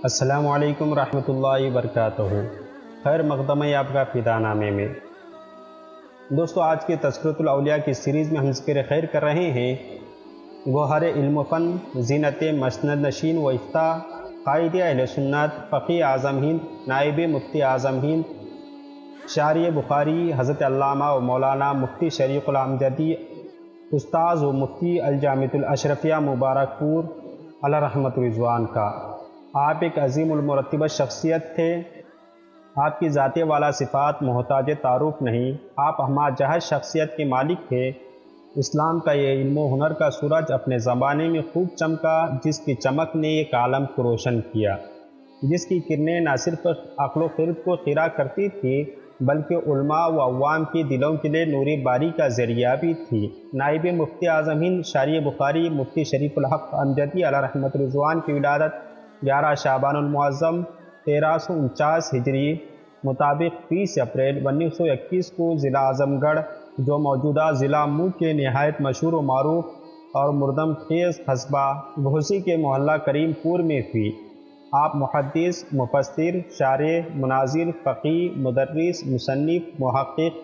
السلام علیکم ورحمۃ اللہ وبرکاتہ۔ خیر مقدم ہے آپ کا فدا نامے میں۔ دوستو، آج کے تذکرۃ الاولیاء کی سیریز میں ہم ذکر خیر کر رہے ہیں گوہر علم و فن، زینت مسند نشین و افتاء، قائد اہل سنت، فقیہ اعظم ہند، نائب مفتی اعظم ہند، شارح بخاری حضرت علامہ و مولانا مفتی شریف الامجدی، استاذ و مفتی الجامعۃ الاشرفیہ مبارک پور علیہ رحمت رضوان کا۔ آپ ایک عظیم المرتبہ شخصیت تھے۔ آپ کی ذات والا صفات محتاج تعارف نہیں، آپ ہمہ جہت شخصیت کے مالک تھے۔ اسلام کا یہ علم و ہنر کا سورج اپنے زمانے میں خوب چمکا، جس کی چمک نے ایک عالم کو روشن کیا، جس کی کرنیں نہ صرف عقل و خرد کو خیرہ کرتی تھی بلکہ علماء و عوام کے دلوں کے لیے نور باری کا ذریعہ بھی تھی۔ نائب مفتی اعظم ہند، شارح بخاری مفتی شریف الحق امجدی علیہ رحمت رضوان کی ولادت 11 شعبان المعظم 1349 ہجری مطابق 20 اپریل 1921 کو ضلع اعظم گڑھ، جو موجودہ ضلع مو کے نہایت مشہور و معروف اور مردم خیز قصبہ بھوسی کے محلہ کریم پور میں ہوئی۔ آپ محدث، مفسر، شارح، مناظر، فقیہ، مدرس، مصنف، محقق،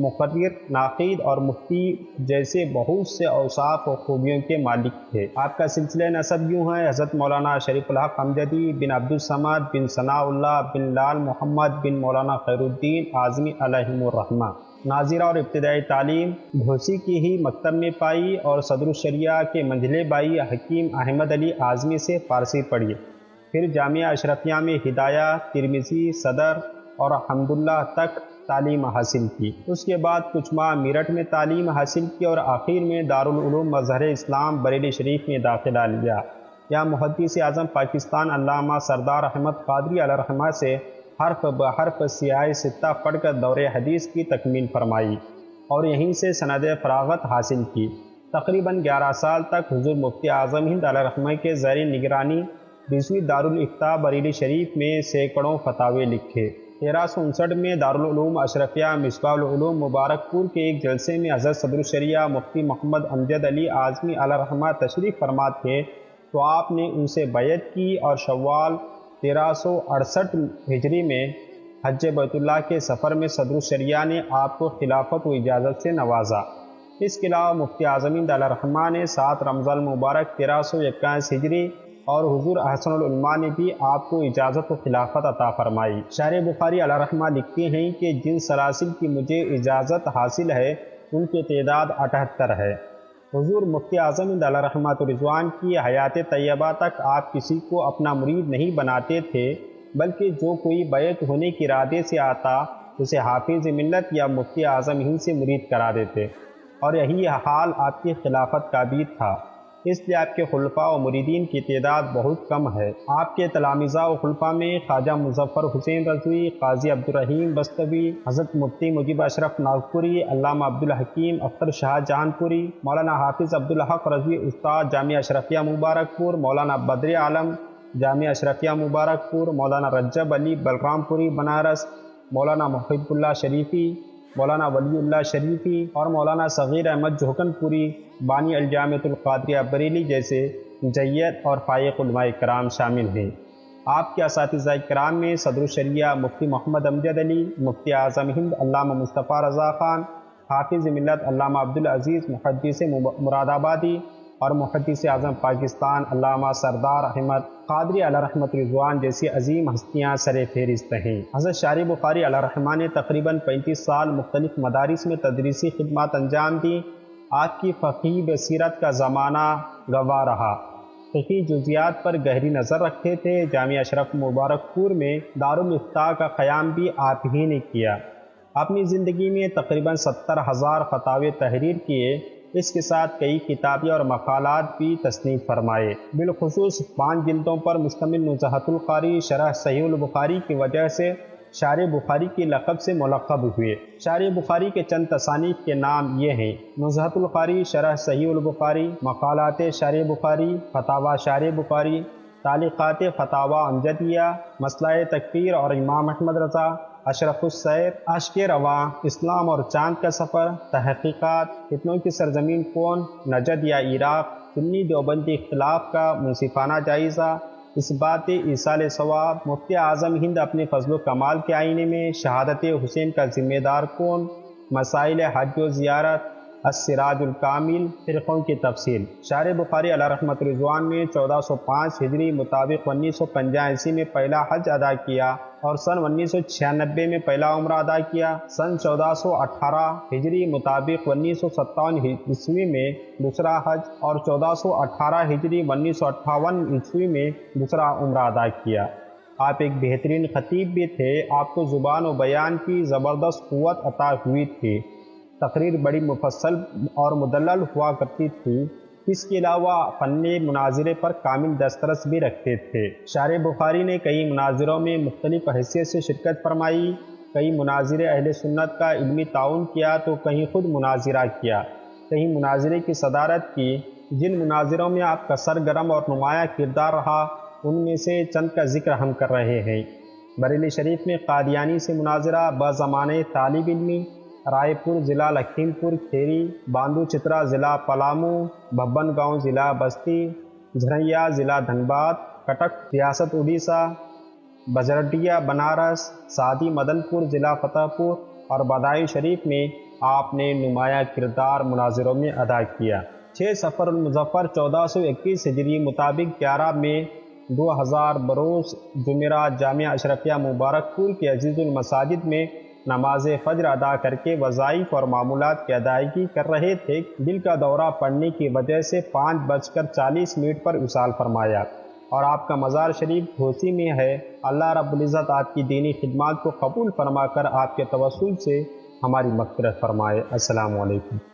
مقرر، ناقد اور مفتی جیسے بہت سے اوصاف و خوبیوں کے مالک تھے۔ آپ کا سلسلہ نسب یوں ہے: حضرت مولانا شریف الحق امجدی بن عبدالصمد بن ثناء اللہ بن لال محمد بن مولانا خیر الدین اعظمی علیہم الرحمہ۔ ناظرہ اور ابتدائی تعلیم بھوسی کی ہی مکتب میں پائی اور صدر الشریعہ کے منجلے بائی حکیم احمد علی اعظمی سے فارسی پڑھی، پھر جامعہ اشرفیہ میں ہدایہ، ترمذی، صدر اور حمداللہ تک تعلیم حاصل کی۔ اس کے بعد کچھ ماہ میرٹھ میں تعلیم حاصل کی اور آخر میں دارالعلوم مظہر اسلام بریلی شریف میں داخلہ لیا۔ یہاں محدث اعظم پاکستان علامہ سردار احمد قادری علیہ رحمہ سے حرف بحرف سیاہ ستہ پڑھ کر دور حدیث کی تکمیل فرمائی اور یہیں سے سند فراغت حاصل کی۔ تقریباً 11 سال تک حضور مفتی اعظم ہند علیہ رحمہ کے زیر نگرانی 20ویں دارالافتاء بریلی شریف میں سینکڑوں فتاوے لکھے۔ 1359 میں دارالعلوم اشرفیہ مصباح العلوم مبارک پور کے ایک جلسے میں حضرت صدر الشریعہ مفتی محمد امجد علی اعظمی علیہ رحمہ تشریف فرما تھے تو آپ نے ان سے بیعت کی اور شوال 1368 ہجری میں حج بیت اللہ کے سفر میں صدر الشریعہ نے آپ کو خلافت و اجازت سے نوازا۔ اس کے علاوہ مفتی اعظم ہند علیہ رحمہ نے 7 رمضان المبارک 1381 ہجری اور حضور احسن العلماء نے بھی آپ کو اجازت و خلافت عطا فرمائی۔ شارح بخاری علیہ رحمہ لکھتے ہیں کہ جن سلاسل کی مجھے اجازت حاصل ہے ان کی تعداد 78 ہے۔ حضور مفتی اعظم ہند علیہ رحمۃ رضوان کی حیات طیبہ تک آپ کسی کو اپنا مرید نہیں بناتے تھے، بلکہ جو کوئی بیعت ہونے کے ارادے سے آتا اسے حافظ ملت یا مفتی اعظم ہند سے مرید کرا دیتے، اور یہی حال آپ کی خلافت کا بھی تھا۔ اس لیے آپ کے خلفاء و مریدین کی تعداد بہت کم ہے۔ آپ کے تلامذہ و خلفاء میں خواجہ مظفر حسین رضوی، قاضی عبدالرحیم بستوی، حضرت مفتی مجیب اشرف ناگپوری، علامہ عبدالحکیم اختر شاہ جہان پوری، مولانا حافظ عبدالحق رضوی استاد جامعہ اشرفیہ مبارک پور، مولانا بدر عالم جامعہ اشرفیہ مبارک پور، مولانا رجب علی بلرام پوری بنارس، مولانا محب اللہ شریفی، مولانا ولی اللہ شریفی اور مولانا صغیر احمد جوہکن پوری بانی الجامعۃ القادریہ بریلی جیسے جید اور فائق علماء کرام شامل ہیں۔ آپ کے اساتذہ کرام میں صدر الشریعہ مفتی محمد امجد علی، مفتی اعظم ہند علامہ مصطفیٰ رضا خان، حافظ ملت علامہ عبدالعزیز محدث مراد آبادی اور محدث اعظم پاکستان علامہ سردار احمد قادری علیہ رحمت رضوان جیسی عظیم ہستیاں سر فہرست ہیں۔ حضرت شارح بخاری علیہ رحمہ نے تقریباً 35 سال مختلف مدارس میں تدریسی خدمات انجام دیں۔ آپ کی فقہی بصیرت کا زمانہ گواہ رہا، فقہی جزیات پر گہری نظر رکھتے تھے۔ جامعہ اشرف مبارک پور میں دارالافتاء کا قیام بھی آپ ہی نے کیا۔ اپنی زندگی میں تقریباً 70,000 فتاوے تحریر کیے، اس کے ساتھ کئی کتابیں اور مقالات بھی تصنیف فرمائے۔ بالخصوص 5 جلدوں پر مشتمل نزہۃ القاری شرح صحیح البخاری کی وجہ سے شارح بخاری کے لقب سے ملقب ہوئے۔ شارح بخاری کے چند تصانیف کے نام یہ ہیں: نزہۃ القاری شرح صحیح البخاری، مقالات شارح بخاری، فتاوی شارح بخاری، تعلیقات فتاوی امجدیہ، مسئلہ تکفیر اور امام احمد رضا، اشرف السیر، اشک رواں، اسلام اور چاند کا سفر، تحقیقات، فتنوں کی سرزمین کون، نجد یا عراق، سنی دیوبندی اختلاف کا منصفانہ جائزہ، اثبات ایصال ثواب، مفتی اعظم ہند اپنے فضل و کمال کے آئینے میں، شہادت حسین کا ذمہ دار کون، مسائل حج و زیارت، السراج الکامل، فرقوں کی تفصیل۔ شارح بخاری علیہ رحمۃ رضوان نے 1405 ہجری مطابق 1985 میں پہلا حج ادا کیا اور سن 1996 میں پہلا عمرہ ادا کیا، سن 1418 ہجری مطابق 1957 عیسوی میں دوسرا حج اور 1418 ہجری 1958 عیسوی میں دوسرا عمرہ ادا کیا۔ آپ ایک بہترین خطیب بھی تھے، آپ کو زبان و بیان کی زبردست قوت عطا ہوئی تھی، تقریر بڑی مفصل اور مدلل ہوا کرتی تھی، اس کے علاوہ فن مناظرے پر کامل دسترس بھی رکھتے تھے۔ شارح بخاری نے کئی مناظروں میں مختلف حیثیت سے شرکت فرمائی، کئی مناظرے اہل سنت کا علمی تعاون کیا تو کہیں خود مناظرہ کیا، کہیں مناظرے کی صدارت کی۔ جن مناظروں میں آپ کا سرگرم اور نمایاں کردار رہا ان میں سے چند کا ذکر ہم کر رہے ہیں۔ بریلی شریف میں قادیانی سے مناظرہ بزمانہ طالب علمی، رائے پور ضلع لکھیم پور کھیری، باندو چترا ضلع پلامو، بھبن گاؤں ضلع بستی، جھریا ضلع دھنباد، کٹک ریاست اڑیسہ، بجرٹیا بنارس، سعدی مدن پور ضلع فتح پور اور بدائی شریف میں آپ نے نمایاں کردار مناظروں میں ادا کیا۔ 6 صفر المظفر 1421 ہجری مطابق 11 مئی 2000 بروز جمعرات جامعہ اشرفیہ مبارک پور کے عزیز المساجد میں نماز فجر ادا کر کے وظائف اور معمولات کی ادائیگی کر رہے تھے، دل کا دورہ پڑنے کی وجہ سے 5:40 پر وصال فرمایا اور آپ کا مزار شریف گھوسی میں ہے۔ اللہ رب العزت آپ کی دینی خدمات کو قبول فرما کر آپ کے توسل سے ہماری مغفرت فرمائے۔ السلام علیکم۔